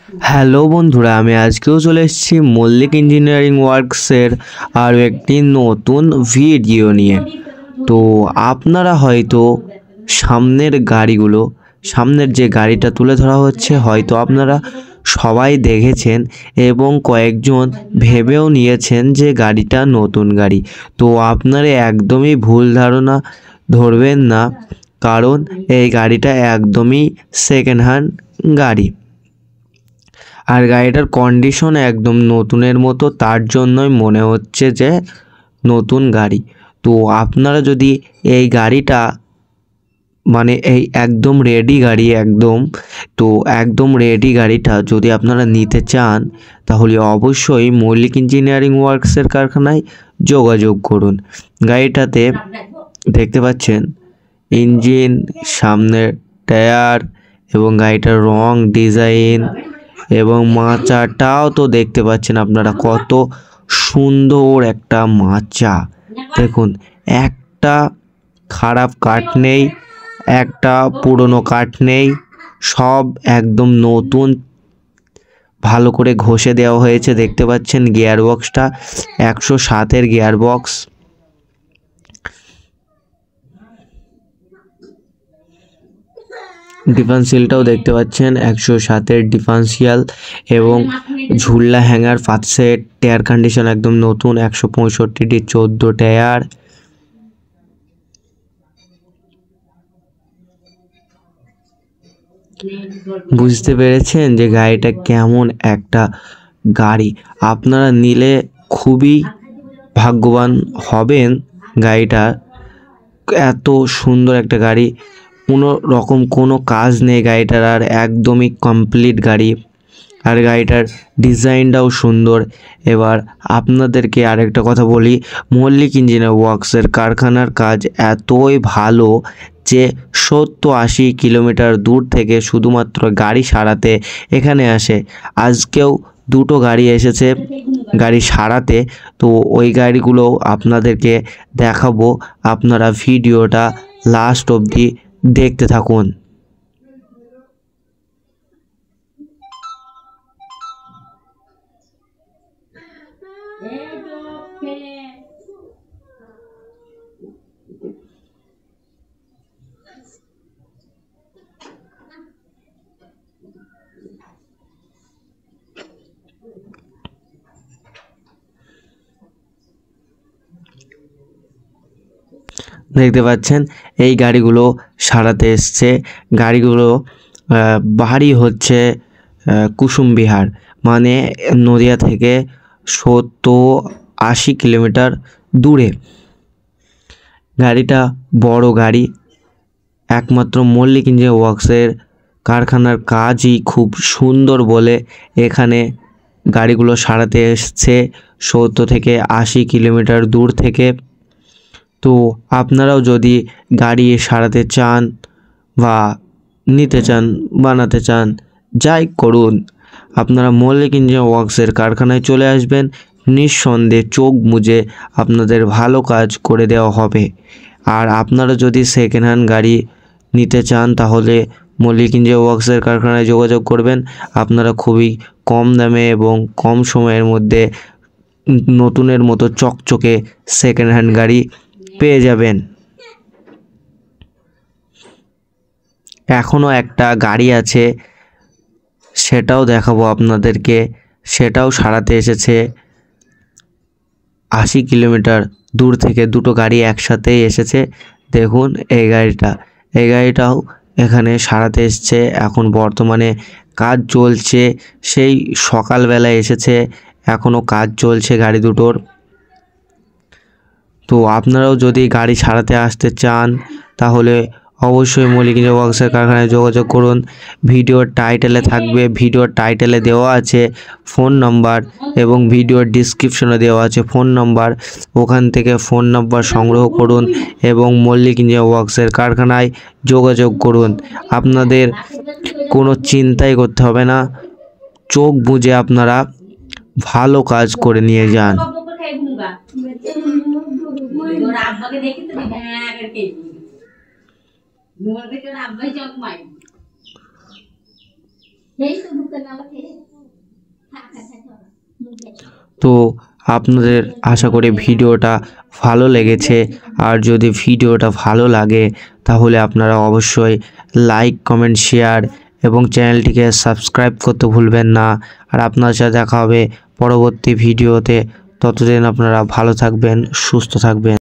Hello বন্ধুরা, আমি আজকেও চলে এসেছি মল্লিক ইঞ্জিনিয়ারিং ওয়ার্কসের আরও একটি নতুন ভিডিও নিয়ে। তো আপনারা হয়তো সামনের যে গাড়িটা তুলে ধরা হচ্ছে হয়তো আপনারা সবাই দেখেছেন এবং কয়েকজন ভেবেও নিয়েছেন যে গাড়িটা নতুন গাড়ি। তো আপনারা একদমই ভুল ধারণা ধরবেন না, কারণ এই গাড়িটা একদমই সেকেন্ড হ্যান্ড গাড়ি। আর গাড়িটার কন্ডিশন একদম নতুনের মতো, তার জন্যই মনে হচ্ছে যে নতুন গাড়ি। তো আপনারা যদি এই গাড়িটা এই একদম রেডি গাড়িটা যদি আপনারা নিতে চান, তাহলে অবশ্যই মল্লিক ইঞ্জিনিয়ারিং ওয়ার্কসের কারখানায় যোগাযোগ করুন। গাড়িটাতে দেখতে পাচ্ছেন ইঞ্জিন, সামনের টায়ার এবং গাড়িটার রং, ডিজাইন এবং মাচাটাও তো দেখতে পাচ্ছেন আপনারা, কত সুন্দর একটা মাচা। দেখুন, একটা খারাপ কাঠ নেই, একটা পুরনো কাঠ নেই, সব একদম নতুন, ভালো করে ঘষে দেওয়া হয়েছে। দেখতে পাচ্ছেন গিয়ার বক্সটা 107-এর গিয়ার বক্স। ডিফারেন্সিয়ালটাও দেখতে পাচ্ছেন 107-এর ডিফারেন্সিয়াল এবং ঝুল্লা হ্যাঙ্গার 5 সেট। টায়ার কন্ডিশন একদম নতুন, 165-টি 14 টায়ার। বুঝতে পেরেছেন যে গাড়িটা কেমন একটা গাড়ি। আপনারা নিলে খুবই ভাগ্যবান হবেন। গাড়িটা এত সুন্দর একটা গাড়ি, কোনো কাজ নেই গাড়িটার, আর একদমই কমপ্লিট গাড়ি। আর গাড়িটার ডিজাইনটাও সুন্দর। এবার আপনাদেরকে আরেকটা কথা বলি, মল্লিক ইঞ্জিনিয়ারিং ওয়ার্কসের কারখানার কাজ এতই ভালো যে 70-80 কিলোমিটার দূর থেকে শুধুমাত্র গাড়ি সারাতে এখানে আসে। আজকেও 2টো গাড়ি এসেছে গাড়ি সারাতে। তো ওই গাড়িগুলো আপনাদেরকে দেখাবো, আপনারা ভিডিওটা লাস্ট অবধি দেখতে থাকুন। দেখতে পাচ্ছেন এই গাড়িগুলো সারাতে এসছে। গাড়িগুলো বাড়ি হচ্ছে কুসুমবিহার, মানে নদিয়া থেকে 70-80 কিলোমিটার দূরে। গাড়িটা বড় গাড়ি, একমাত্র মল্লিক ইঞ্জিনিয়ারিং ওয়ার্কসের কারখানার কাজই খুব সুন্দর বলে এখানে গাড়িগুলো সারাতে এসছে 70-80 কিলোমিটার দূর থেকে। তো আপনারাও যদি গাড়ি সারাতে চান বা নিতে চান, বানাতে চান, যাই করুন, আপনারা মল্লিক ইঞ্জিনিয়ারিং ওয়ার্কসের কারখানায় চলে আসবেন। নিঃসন্দেহে চোখ বুজে আপনাদের ভালো কাজ করে দেওয়া হবে। আর আপনারা যদি সেকেন্ড হ্যান্ড গাড়ি নিতে চান, তাহলে মল্লিক ইঞ্জিনিয়ারিং ওয়ার্কসের কারখানায় যোগাযোগ করবেন। আপনারা খুবই কম দামে এবং কম সময়ের মধ্যে নতুনের মতো চকচকে সেকেন্ড হ্যান্ড গাড়ি পেয়ে যাবেন। এখনও একটা গাড়ি আছে, সেটাও দেখাবো আপনাদেরকে। সেটাও সারাতে এসেছে 80 কিলোমিটার দূর থেকে, 2টো গাড়ি একসাথেই এসেছে। দেখুন এই গাড়িটাও এখানে সারাতে এসছে। এখন বর্তমানে কাজ চলছে, সেই সকালবেলায় এসেছে, এখনও কাজ চলছে গাড়ি দুটোর। তো আপনারাও যদি গাড়ি সারাতে আসতে চান, তাহলে অবশ্যই মল্লিক ইঞ্জিনিয়ারিং ওয়ার্কসের কারখানায় যোগাযোগ করুন। ভিডিওর টাইটেলে দেওয়া আছে ফোন নাম্বার এবং ভিডিওর ডিসক্রিপশনে দেওয়া আছে ফোন নাম্বার। ওখান থেকে ফোন নাম্বার সংগ্রহ করুন এবং মল্লিক ইঞ্জিনিয়ারিং ওয়ার্কসের কারখানায় যোগাযোগ করুন। আপনাদের কোনো চিন্তাই করতে হবে না, চোখ বুজে আপনারা ভালো কাজ করে নিয়ে যান। তো আপনাদের আশা করি ভিডিওটা ভালো লেগেছে। আর যদি ভিডিওটা ভালো লাগে তাহলে আপনারা অবশ্যই লাইক, কমেন্ট, শেয়ার এবং চ্যানেলটিকে সাবস্ক্রাইব করতে ভুলবেন না। আর আপনার সাথে দেখা হবে পরবর্তী ভিডিওতে। ততদিন আপনারা ভালো থাকবেন, সুস্থ থাকবেন।